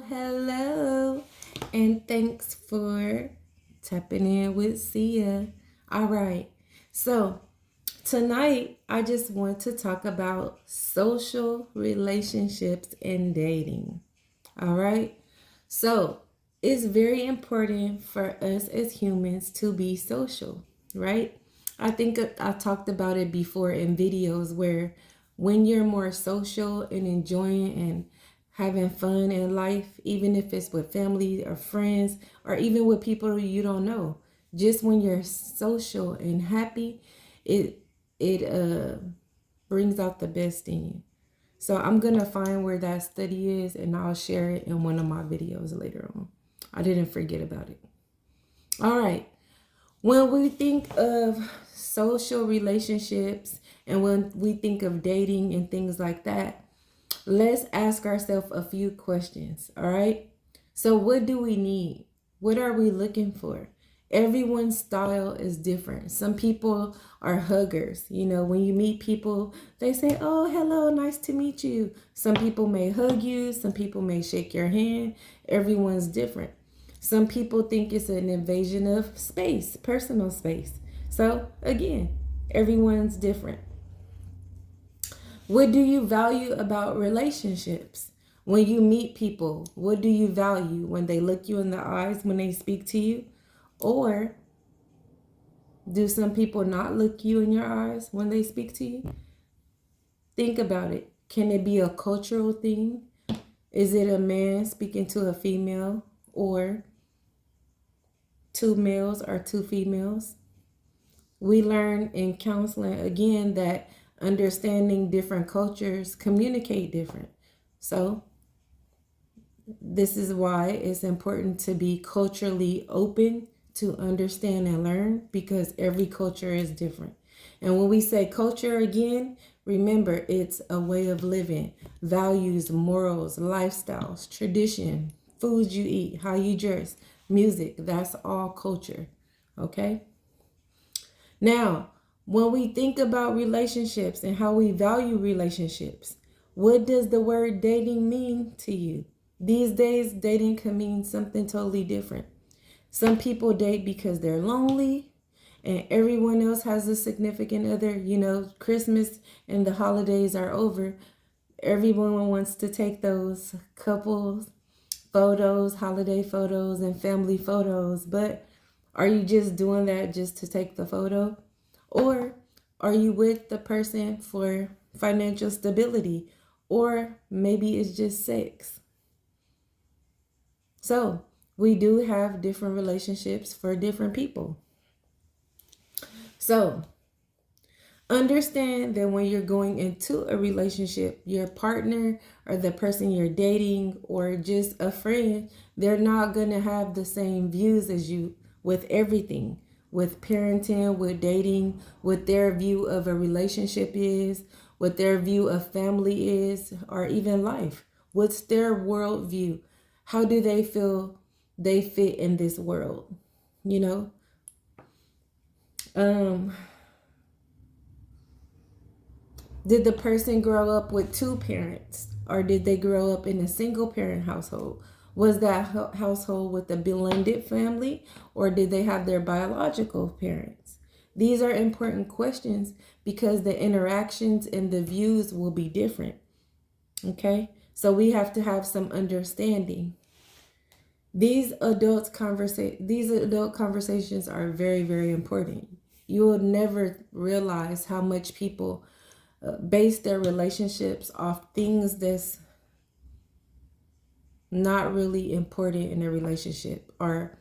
hello, and thanks for tapping in with Sia. All right, so tonight I just want to talk about social relationships and dating. All right, so it's very important for us as humans to be social, right? I think I talked about it before in videos where when you're more social and enjoying and having fun in life, even if it's with family or friends or even with people you don't know, just when you're social and happy, it it brings out the best in you. So I'm gonna find where that study is and I'll share it in one of my videos later on. I didn't forget about it. All right. When we think of social relationships and when we think of dating and things like that, let's ask ourselves a few questions. All right. So, what do we need? What are we looking for? Everyone's style is different. Some people are huggers. You know, when you meet people, they say, "Oh, hello, nice to meet you." Some people may hug you, some people may shake your hand. Everyone's different. Some people think it's an invasion of space, personal space. So, again, everyone's different. What do you value about relationships? When you meet people, what do you value when they look you in the eyes, when they speak to you? Or do some people not look you in your eyes when they speak to you? Think about it. Can it be a cultural thing? Is it a man speaking to a female or two males or two females? We learn in counseling again that understanding different cultures communicate different. So, this is why it's important to be culturally open to understand and learn because every culture is different. And when we say culture again, remember it's a way of living, values, morals, lifestyles, tradition, foods you eat, how you dress, music, that's all culture. Okay? Now, when we think about relationships and how we value relationships, what does the word dating mean to you? These days, dating can mean something totally different. Some people date because they're lonely and everyone else has a significant other. You know, Christmas and the holidays are over. Everyone wants to take those couples photos, holiday photos, and family photos. But are you just doing that just to take the photo? Or are you with the person for financial stability? Or maybe it's just sex. So we do have different relationships for different people. So understand that when you're going into a relationship, your partner or the person you're dating or just a friend, they're not going to have the same views as you with everything, with parenting, with dating, what their view of a relationship is, what their view of family is, or even life. What's their worldview? How do they feel they fit in this world? You know? Um, Did the person grow up with two parents or did they grow up in a single parent household? Was that household with a blended family or did they have their biological parents? These are important questions because the interactions and the views will be different. Okay? So we have to have some understanding. These adult conversations are very, very important. You will never realize how much people base their relationships off things that's not really important in a relationship, or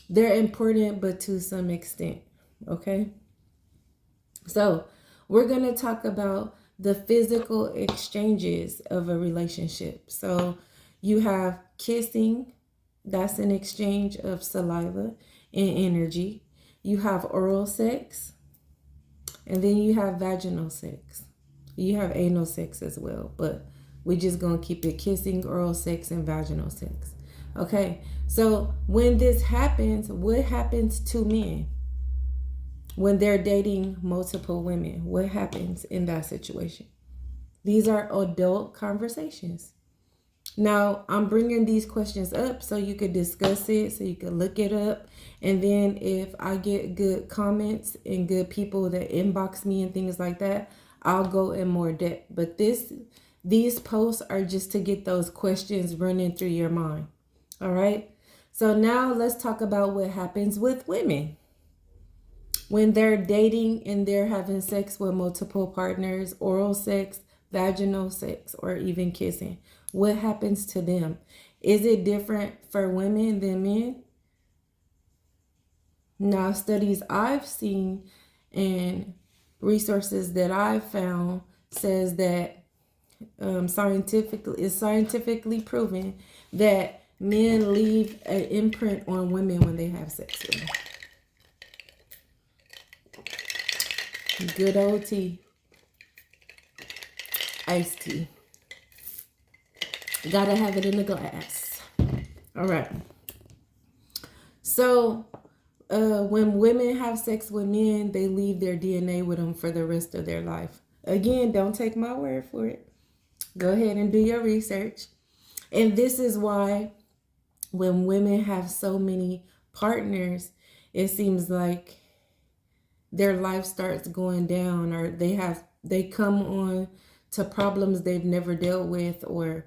they're important but to some extent. Okay, so we're going to talk about the physical exchanges of a relationship. So you have kissing, that's an exchange of saliva and energy. You have oral sex, and then you have vaginal sex. You have anal sex as well, but we're just going to keep it kissing, oral sex, and vaginal sex. Okay, so when this happens, what happens to men when they're dating multiple women? What happens in that situation? These are adult conversations. Now, I'm bringing these questions up so you could discuss it, so you could look it up. And then if I get good comments and good people that inbox me and things like that, I'll go in more depth. But these posts are just to get those questions running through your mind. All right. So now let's talk about what happens with women when they're dating and they're having sex with multiple partners, oral sex, vaginal sex, or even kissing. What happens to them? Is it different for women than men? Now, studies I've seen and resources that I've found says that it's scientifically proven that men leave an imprint on women when they have sex with them. Good old tea. Iced tea. Gotta have it in a glass. All right. So when women have sex with men, they leave their DNA with them for the rest of their life. Again, don't take my word for it. Go ahead and do your research. And this is why when women have so many partners, it seems like their life starts going down, or they come on to problems they've never dealt with, or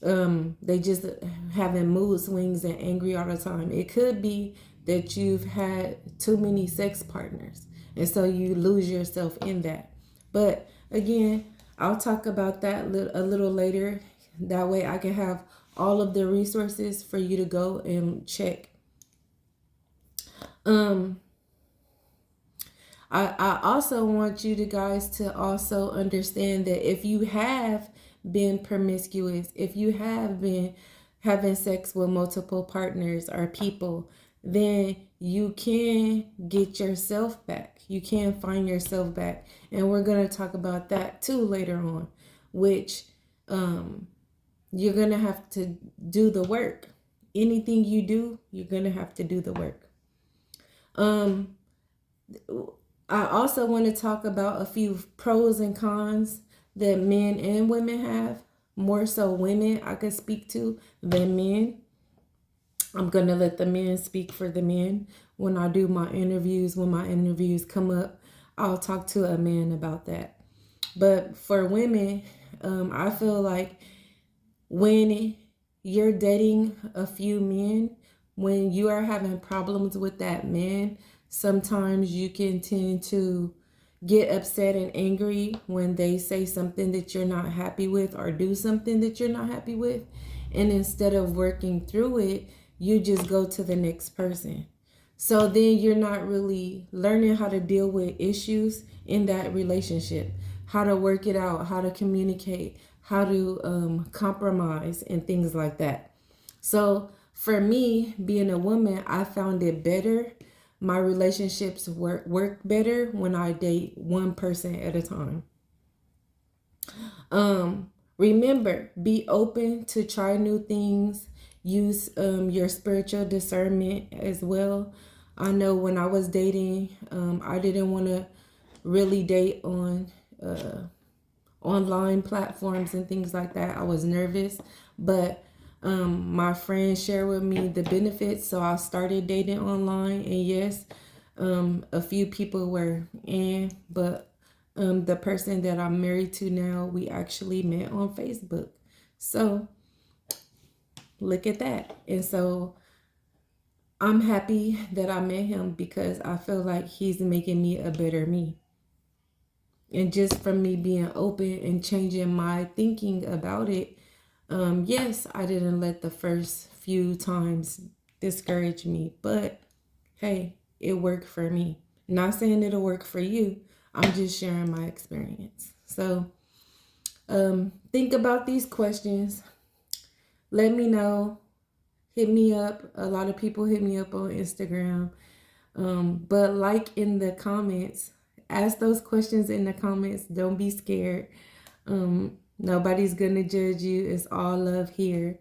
they just having mood swings and angry all the time. It could be that you've had too many sex partners, and so you lose yourself in that. But again, I'll talk about that a little later. That way I can have all of the resources for you to go and check. I also want you guys to also understand that if you have been promiscuous, if you have been having sex with multiple partners or people, then you can get yourself back. You can find yourself back. And we're going to talk about that too later on, which you're going to have to do the work. Anything you do, you're going to have to do the work. I also want to talk about a few pros and cons that men and women have. More so women I could speak to than men. I'm going to let the men speak for the men. When I do my interviews, when my interviews come up, I'll talk to a man about that. But for women, I feel like when you're dating a few men, when you are having problems with that man, sometimes you can tend to get upset and angry when they say something that you're not happy with or do something that you're not happy with. And instead of working through it, you just go to the next person. So then you're not really learning how to deal with issues in that relationship, how to work it out, how to communicate, how to compromise and things like that. So for me, being a woman, I found it better. My relationships work better when I date one person at a time. Remember, be open to try new things. Use your spiritual discernment as well. I know when I was dating, I didn't want to really date on online platforms and things like that. I was nervous, but my friends shared with me the benefits, so I started dating online. And yes, a few people were in, but the person that I'm married to now, we actually met on Facebook. So look at that. And so I'm happy that I met him because I feel like he's making me a better me. And just from me being open and changing my thinking about it, yes, I didn't let the first few times discourage me, but hey, it worked for me. Not saying it'll work for you. I'm just sharing my experience. So think about these questions. Let me know. Hit me up. A lot of people hit me up on Instagram. But like in the comments, ask those questions in the comments. Don't be scared. Nobody's gonna judge you. It's all love here.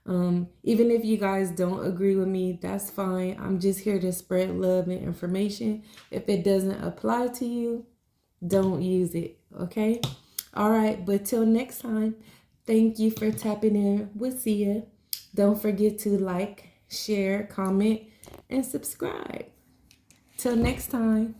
Even if you guys don't agree with me, that's fine. I'm just here to spread love and information. If it doesn't apply to you, don't use it. Okay? All right, but till next time, Thank you for tapping in with Sia. Don't forget to like, share, comment, and subscribe. Till next time.